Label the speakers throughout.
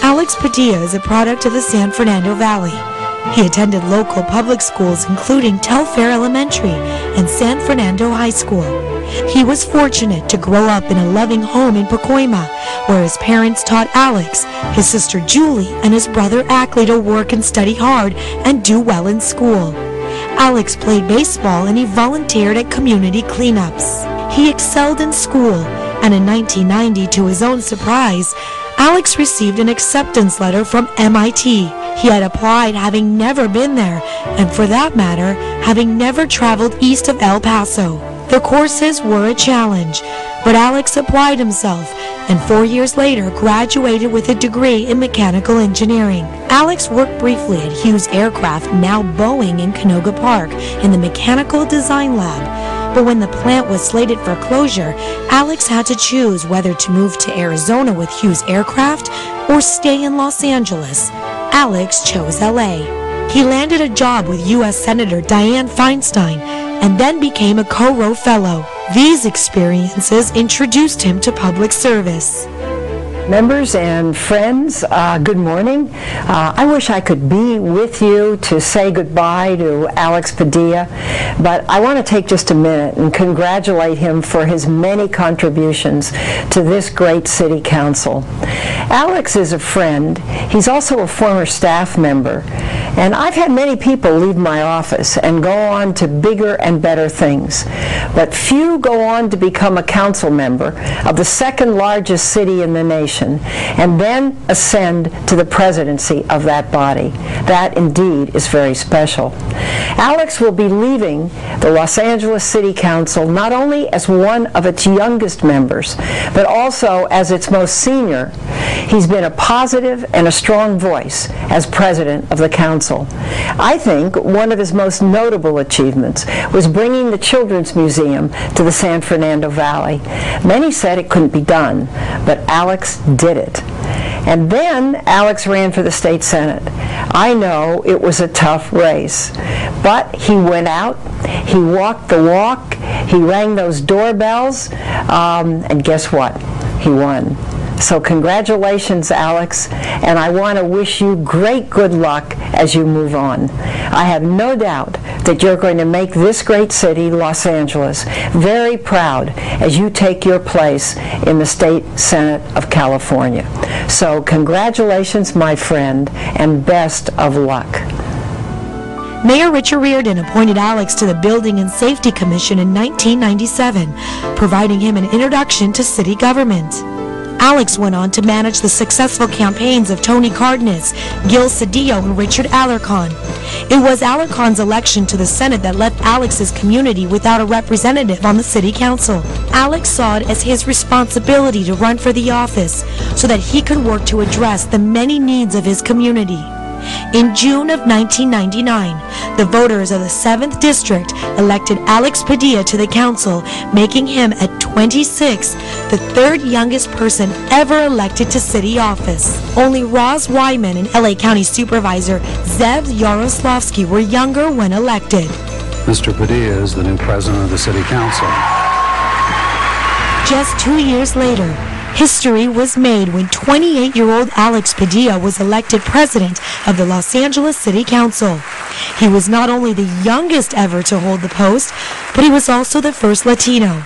Speaker 1: Alex Padilla is a product of the San Fernando Valley. He attended local public schools including Telfair Elementary and San Fernando High School. He was fortunate to grow up in a loving home in Pacoima, where his parents taught Alex, his sister Julie, and his brother Ackley to work and study hard and do well in school. Alex played baseball and he volunteered at community cleanups. He excelled in school, and in 1990, to his own surprise, Alex received an acceptance letter from MIT. He had applied having never been there, and for that matter, having never traveled east of El Paso. The courses were a challenge, but Alex applied himself, and 4 years later graduated with a degree in mechanical engineering. Alex worked briefly at Hughes Aircraft, now Boeing, in Canoga Park, in the mechanical design lab. But when the plant was slated for closure, Alex had to choose whether to move to Arizona with Hughes Aircraft or stay in Los Angeles. Alex chose LA. He landed a job with U.S. Senator Dianne Feinstein and then became a Co-Rowe Fellow. These experiences introduced him to public service.
Speaker 2: Members and friends, good morning. I wish I could be with you to say goodbye to Alex Padilla, but I want to take just a minute and congratulate him for his many contributions to this great city council. Alex is a friend. He's also a former staff member, and I've had many people leave my office and go on to bigger and better things, but few go on to become a council member of the second largest city in the nation and then ascend to the presidency of that body. That indeed is very special. Alex will be leaving the Los Angeles City Council not only as one of its youngest members, but also as its most senior. He's been a positive and a strong voice as president of the council. I think one of his most notable achievements was bringing the Children's Museum to the San Fernando Valley. Many said it couldn't be done, but Alex did it. And then Alex ran for the state senate. I know it was a tough race, but he went out, he walked the walk, he rang those doorbells, and guess what? He won. So congratulations, Alex, and I want to wish you great good luck as you move on. I have no doubt that you're going to make this great city, Los Angeles, very proud as you take your place in the State Senate of California. So congratulations, my friend, and best of luck.
Speaker 1: Mayor Richard Riordan appointed Alex to the Building and Safety Commission in 1997, providing him an introduction to city government. Alex went on to manage the successful campaigns of Tony Cardenas, Gil Cedillo, and Richard Alarcon. It was Alarcon's election to the Senate that left Alex's community without a representative on the city council. Alex saw it as his responsibility to run for the office so that he could work to address the many needs of his community. In June of 1999, the voters of the 7th District elected Alex Padilla to the council, making him, at 26, the third youngest person ever elected to city office. Only Roz Wyman and LA County Supervisor Zev Yaroslavsky were younger when elected.
Speaker 3: Mr. Padilla is the new president of the city council.
Speaker 1: Just 2 years later, history was made when 28-year-old Alex Padilla was elected president of the Los Angeles City Council. He was not only the youngest ever to hold the post, but he was also the first Latino.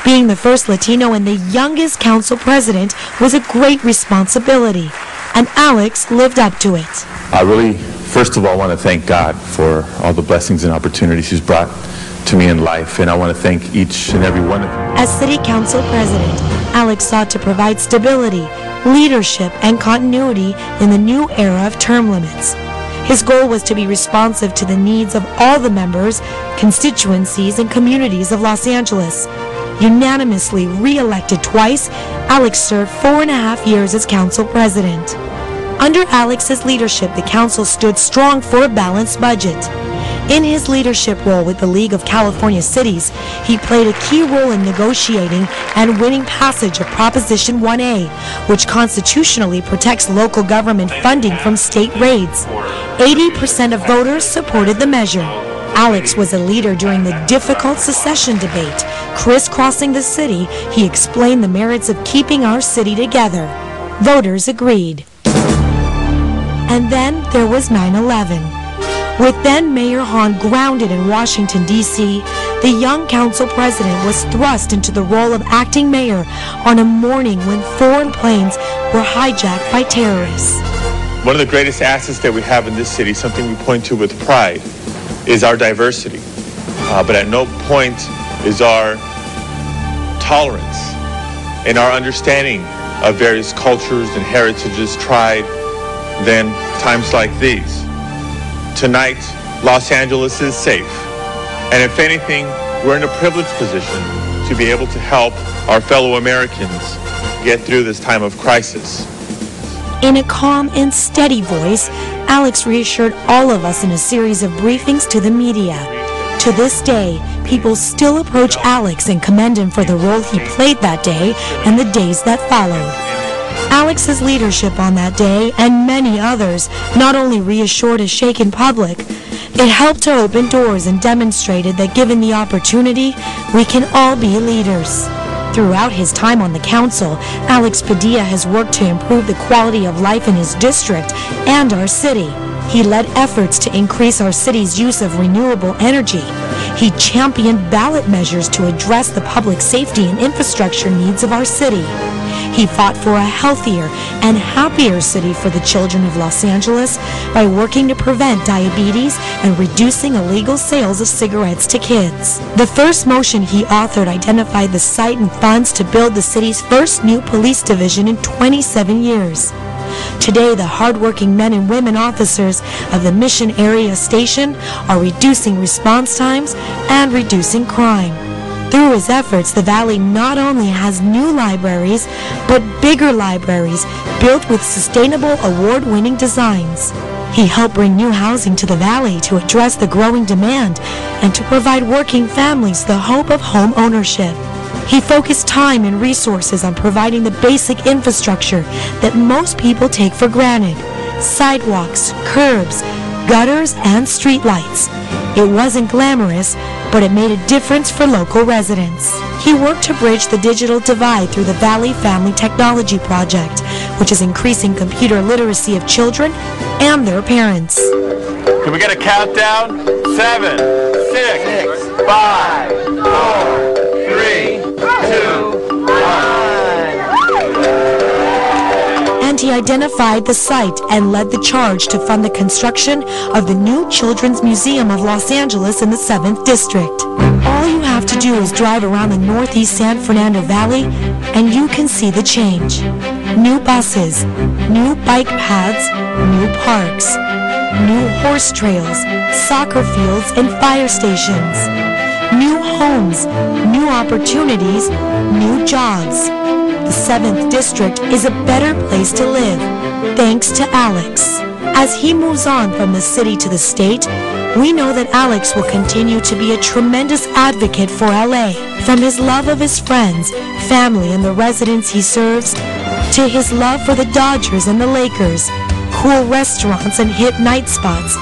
Speaker 1: Being the first Latino and the youngest council president was a great responsibility, and Alex lived up to it.
Speaker 4: I really, first of all, want to thank God for all the blessings and opportunities He's brought to me in life, and I want to thank each and every one of you.
Speaker 1: As city council president, Alex sought to provide stability, leadership, and continuity in the new era of term limits. His goal was to be responsive to the needs of all the members, constituencies, and communities of Los Angeles. Unanimously re-elected twice, Alex served 4.5 years as council president. Under Alex's leadership, the council stood strong for a balanced budget. In his leadership role with the League of California Cities, he played a key role in negotiating and winning passage of Proposition 1A, which constitutionally protects local government funding from state raids. 80% of voters supported the measure. Alex was a leader during the difficult secession debate. Crisscrossing the city, he explained the merits of keeping our city together. Voters agreed. And then there was 9/11. With then Mayor Hahn grounded in Washington, D.C., the young council president was thrust into the role of acting mayor on a morning when foreign planes were hijacked by terrorists.
Speaker 5: One of the greatest assets that we have in this city, something we point to with pride, is our diversity. But at no point is our tolerance and our understanding of various cultures and heritages tried than times like these. Tonight, Los Angeles is safe. And if anything, we're in a privileged position to be able to help our fellow Americans get through this time of crisis.
Speaker 1: In a calm and steady voice, Alex reassured all of us in a series of briefings to the media. To this day, people still approach Alex and commend him for the role he played that day and the days that followed. Alex's leadership on that day and many others not only reassured a shaken public, it helped to open doors and demonstrated that given the opportunity, we can all be leaders. Throughout his time on the council, Alex Padilla has worked to improve the quality of life in his district and our city. He led efforts to increase our city's use of renewable energy. He championed ballot measures to address the public safety and infrastructure needs of our city. He fought for a healthier and happier city for the children of Los Angeles by working to prevent diabetes and reducing illegal sales of cigarettes to kids. The first motion he authored identified the site and funds to build the city's first new police division in 27 years. Today, the hardworking men and women officers of the Mission Area Station are reducing response times and reducing crime. Through his efforts, the Valley not only has new libraries, but bigger libraries built with sustainable award-winning designs. He helped bring new housing to the Valley to address the growing demand and to provide working families the hope of home ownership. He focused time and resources on providing the basic infrastructure that most people take for granted: sidewalks, curbs, gutters, and streetlights. It wasn't glamorous, but it made a difference for local residents. He worked to bridge the digital divide through the Valley Family Technology Project, which is increasing computer literacy of children and their parents.
Speaker 5: Can we get a countdown? 7, 6, 5, 4, 3, 2, 1.
Speaker 1: And he identified the site and led the charge to fund the construction of the new Children's Museum of Los Angeles in the 7th District. All you have to do is drive around the northeast San Fernando Valley and you can see the change. New buses, new bike paths, new parks, new horse trails, soccer fields, and fire stations. New homes, new opportunities, new jobs. The 7th District is a better place to live, thanks to Alex. As he moves on from the city to the state, we know that Alex will continue to be a tremendous advocate for LA. From his love of his friends, family, and the residents he serves, to his love for the Dodgers and the Lakers, cool restaurants and hip night spots,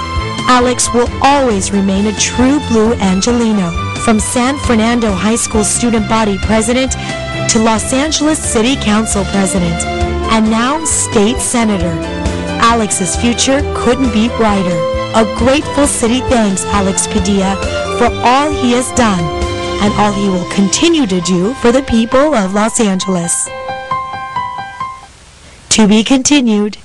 Speaker 1: Alex will always remain a true blue Angelino. From San Fernando High School student body president to Los Angeles City Council president, and now state senator, Alex's future couldn't be brighter. A grateful city thanks Alex Padilla for all he has done and all he will continue to do for the people of Los Angeles. To be continued.